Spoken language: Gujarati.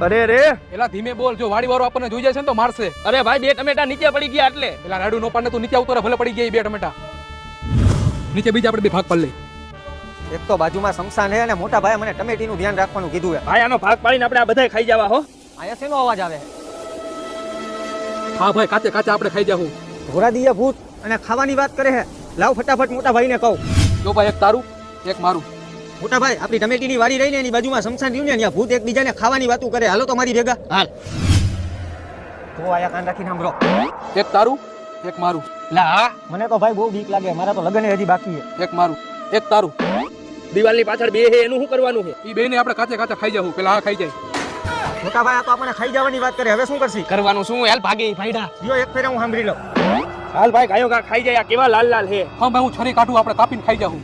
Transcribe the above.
અરે રે એલા ધીમે બોલ, જો વાડી વાળો આપણને જોઈ જાય છે ને તો મારશે. અરે ભાઈ 2 ટમેટા નીચે પડી ગયા એટલે. એલા રાડુ નો પાડને તું નીચે આવતો રહે, ભલે પડી ગયા 2 ટમેટા. નીચે બીજા આપણે 2 ભાગ પાડી લઈ. એક તો બાજુમાં શમશાન છે અને મોટા ભાઈ મને ટમેટીનું ધ્યાન રાખવાનું કીધું છે. ભાઈ આનો ભાગ પાડીને આપણે આ બધાય ખાઈ જવા હો. આયા શેનો અવાજ આવે? હા ભાઈ, કાચે કાચે આપણે ખાઈ જાવું. ઘોરાદીયા ભૂત અને ખાવાની વાત કરે છે. લાવ ફટાફટ મોટા ભાઈને કહું. જો ભાઈ, એક તારું એક મારું. મોટા ભાઈ, આપણી ટમેટીની વાડી રહીને એની બાજુમાં શમશાન રહ્યું ને, ત્યાં ભૂત એકબીજાને ખાવાની વાતો કરે. હાલો તો મારી ભેગા. હાલ. તો આયા કાન રાખીને સાંભળો. એક તારું એક મારું. લા મને તો ભાઈ બહુ બીક લાગે. મારા તો લગ્ન હજી બાકી છે. એક મારું એક તારું. દિવાલની પાછળ 2 હે, એનું શું કરવાનું છે? ઈ બેને આપણે કાચે કાચે ખાઈ જાવું. પેલા આ ખાઈ જાય. મોટા ભાઈ, આ તો આપણને ખાઈ જવાની વાત કરે. હવે શું કરશી? કરવાનું શું? હાલ ભાગી ભાઈડા. લ્યો એક ફેરા હું સાંભળી લઉં. હાલ ભાઈ ગાયો ગા ખાઈ જાય. આ કેવા લાલ લાલ હે. હા ભાઈ, હું છરી કાઢું, આપણે કાપીને ખાઈ જાવું.